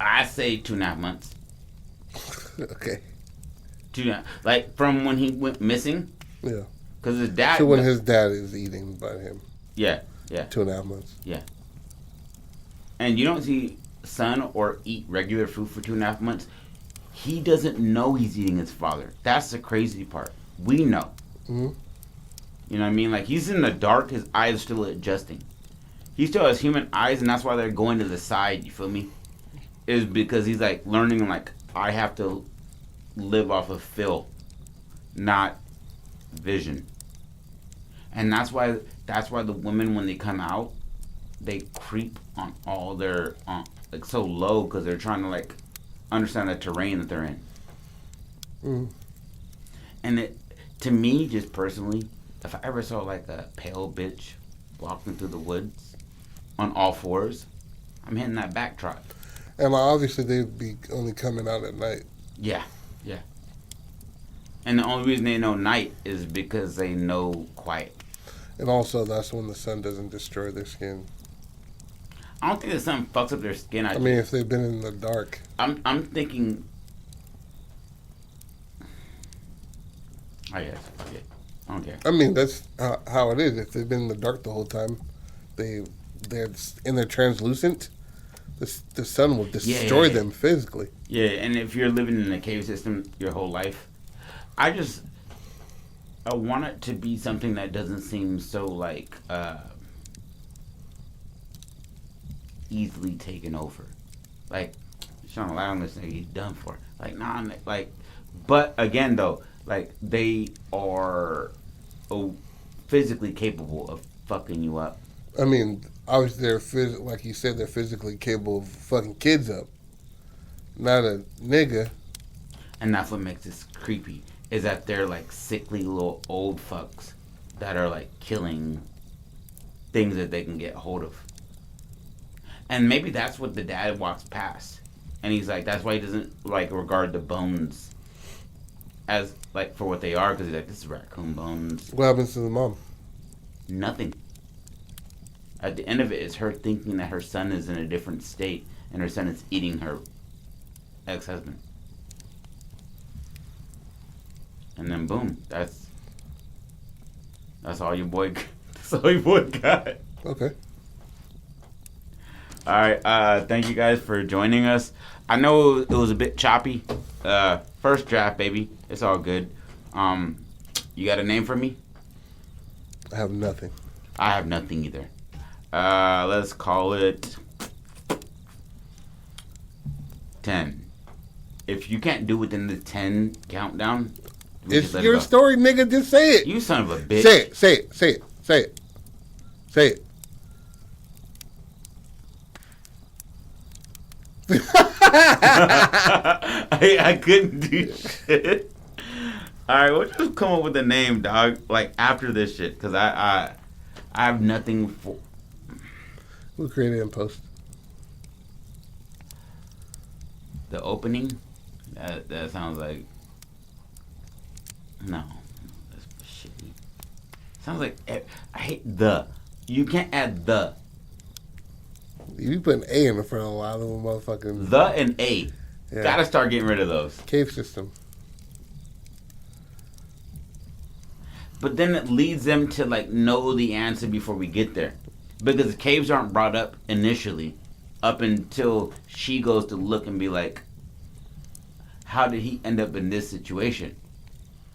I say 2.5 months. Okay. Like from when he went missing. Yeah. Because his dad. So when his dad is eating by him. Yeah. 2.5 months. Yeah. And you don't see son or eat regular food for 2.5 months. He doesn't know he's eating his father. That's the crazy part. We know. Mm-hmm. You know what I mean? Like he's in the dark. His eyes are still adjusting. He still has human eyes, and that's why they're going to the side. You feel me? Is because he's like learning. Like I have to live off of feel, not vision. And that's why the women, when they come out, they creep on all their like so low because they're trying to like understand the terrain that they're in. And it, to me, just personally, if I ever saw like a pale bitch walking through the woods on all fours, I'm hitting that back trot. And obviously they'd be only coming out at night. Yeah. And the only reason they know night is because they know quiet. And also, that's when the sun doesn't destroy their skin. I don't think the sun fucks up their skin. I mean, if they've been in the dark. I'm thinking. I guess. Fuck it. I don't care. I mean, that's how it is. If they've been in the dark the whole time, they're in their translucent. The sun will destroy them physically. Yeah, and if you're living in a cave system your whole life, I want it to be something that doesn't seem so like easily taken over. Like, Sean allowing this nigga, he's done for. Like, nah, like, but again though, like they are physically capable of fucking you up. I mean, obviously like you said, they're physically capable of fucking kids up. Not a nigga. And that's what makes this creepy, is that they're like sickly little old fucks that are like killing things that they can get hold of. And maybe that's what the dad walks past. And he's like, that's why he doesn't like regard the bones as like for what they are, because he's like, this is raccoon bones. What happens to the mom? Nothing. At the end of it is her thinking that her son is in a different state and her son is eating her ex-husband. And then boom, that's all your boy got. Okay. All right, thank you guys for joining us. I know it was a bit choppy. First draft, baby. It's all good. You got a name for me? I have nothing. I have nothing either. Let's call it 10. If you can't do within the 10 countdown, it's your story, nigga. Just say it. You son of a bitch. Say it. Say it. Say it. Say it. Say it. I couldn't do shit. All right, we'll just come up with a name, dog. Like after this shit, because I have nothing for. We'll create it in post. The opening. That sounds like. No, that's shitty. Sounds like I hate the. You can't add the. You put an A in the front of a lot of them motherfucking. The and A. Yeah. Gotta start getting rid of those. Cave system. But then it leads them to like know the answer before we get there. Because caves aren't brought up initially. Up until she goes to look and be like, how did he end up in this situation?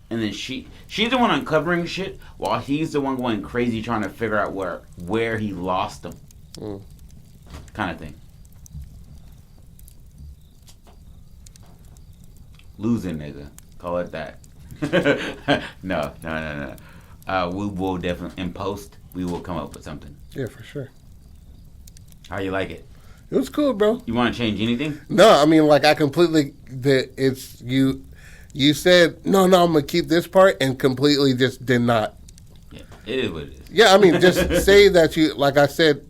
And then she's the one uncovering shit while he's the one going crazy trying to figure out where he lost them. Kind of thing. Losing, nigga. Call it that. No. We will definitely, in post, we will come up with something. Yeah, for sure. How you like it? It was cool, bro. You want to change anything? No, I mean, like, I completely, it's, you said, no, I'm going to keep this part, and completely just did not. Yeah, it is what it is. Yeah, I mean, just say that you, like I said,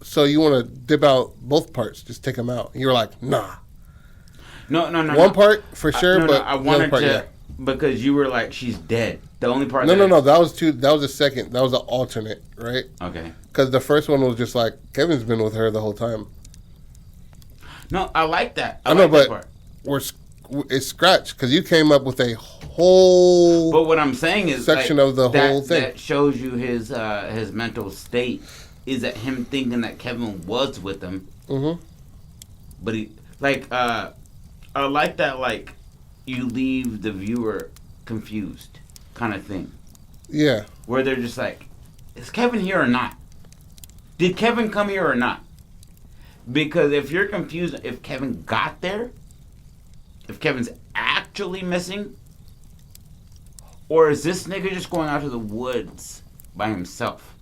so you want to dip out both parts, just take them out. You were like, nah. No. One part, for sure, but I wanted part, to, yeah. Because you were like, she's dead. The only part No, that was the second, that was an alternate, right? Okay. Because the first one was just like, Kevin's been with her the whole time. No, I like that. I know, but it's scratched because you came up with a whole. But what I'm saying is section like, of the whole thing that shows you his mental state is that him thinking that Kevin was with him. Mm-hmm. But he I like that like you leave the viewer confused kind of thing. Yeah. Where they're just like, is Kevin here or not? Did Kevin come here or not? Because if you're confused, if Kevin got there, if Kevin's actually missing, or is this nigga just going out to the woods by himself?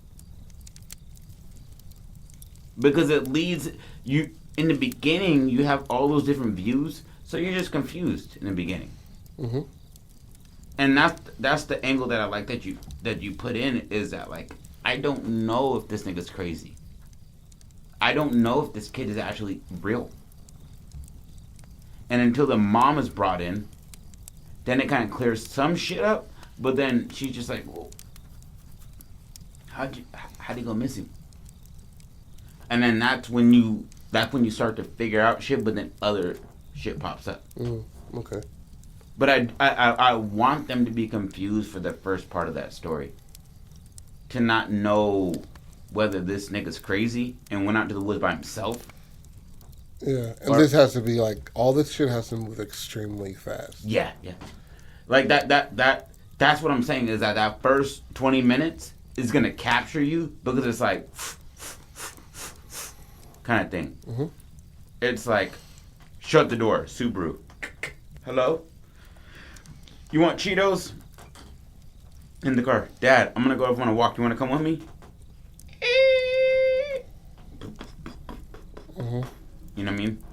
Because it leads you, in the beginning, you have all those different views, so you're just confused in the beginning. Mm-hmm. And that's the angle that I like that you put in, is that like, I don't know if this nigga's crazy. I don't know if this kid is actually real. And until the mom is brought in, then it kind of clears some shit up. But then she's just like, well, how'd he go missing? And then that's when you start to figure out shit. But then other shit pops up. Okay. But I want them to be confused for the first part of that story. To not know whether this nigga's crazy and went out to the woods by himself. Yeah, and this has to be like, all this shit has to move extremely fast. Yeah. Like that's what I'm saying, is that first 20 minutes is going to capture you because it's like kind of thing. Mm-hmm. It's like, shut the door, Subaru. Hello? You want Cheetos? In the car. Dad, I'm going to go over on a walk. You want to come with me? Mm-hmm. You know what I mean?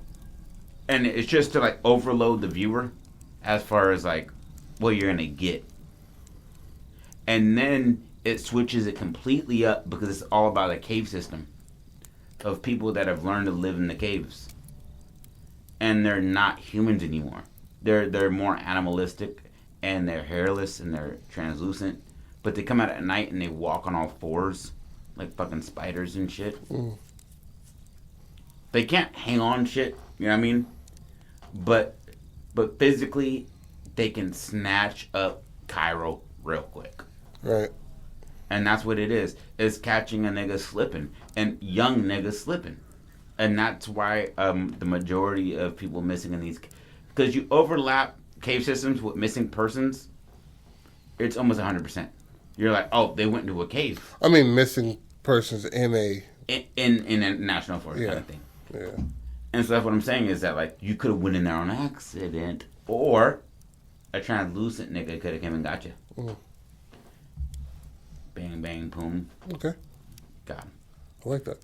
And it's just to like overload the viewer as far as like what you're going to get. And then it switches it completely up because it's all about a cave system of people that have learned to live in the caves. And they're not humans anymore. They're more animalistic, and they're hairless and they're translucent. But they come out at night and they walk on all fours like fucking spiders and shit. Mm. They can't hang on shit, you know what I mean? But physically, they can snatch up Cairo real quick. Right. And that's what it is. It's catching a nigga slipping. And young niggas slipping. And that's why the majority of people missing in these... Because you overlap cave systems with missing persons, it's almost 100%. You're like, oh, they went into a cave. I mean, missing persons in a... In a national forest kind of thing. Yeah. And so that's what I'm saying, is that, like, you could have went in there on accident, or a translucent nigga could have came and got you. Mm. Bang, bang, boom. Okay. Got him. I like that.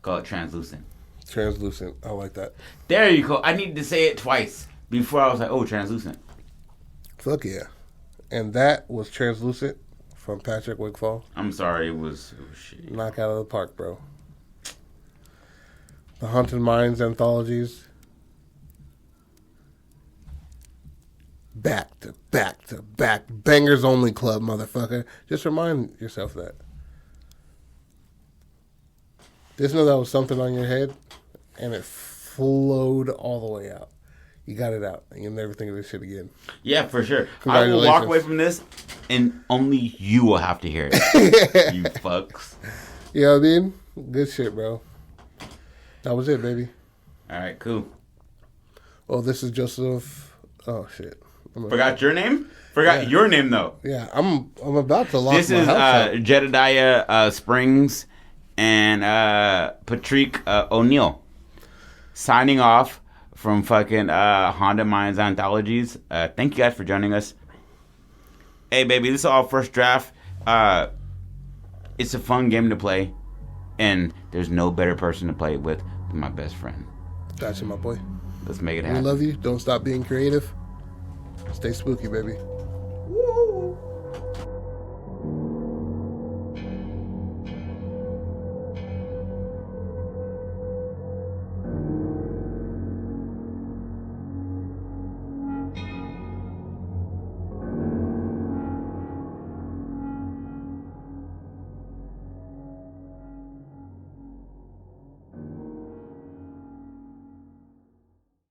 Call it translucent. Translucent. I like that. There you go. I needed to say it twice before I was like, oh, translucent. Fuck yeah. And that was Translucent from Patrick Wigfall. I'm sorry, it was shit. Knock out of the park, bro. The Haunted Minds Anthologies. Back to back to back. Bangers Only Club, motherfucker. Just remind yourself that. Just know that was something on your head, and it flowed all the way out. You got it out, and you'll never think of this shit again. Yeah, for sure. I will walk away from this, and only you will have to hear it. You fucks. You know what I mean? Good shit, bro. That was it, baby. All right, cool. Well, this is Joseph. Oh shit! Forgot your name? Forgot your name though. Yeah, I'm about to lock this my is house up. Jedediah Springs and Patrick O'Neill signing off from fucking Honda Minds Anthologies. Thank you guys for joining us. Hey, baby, this is all first draft. It's a fun game to play, and there's no better person to play it with than my best friend. Gotcha, my boy. Let's make it happen. We love you. Don't stop being creative. Stay spooky, baby. Woo!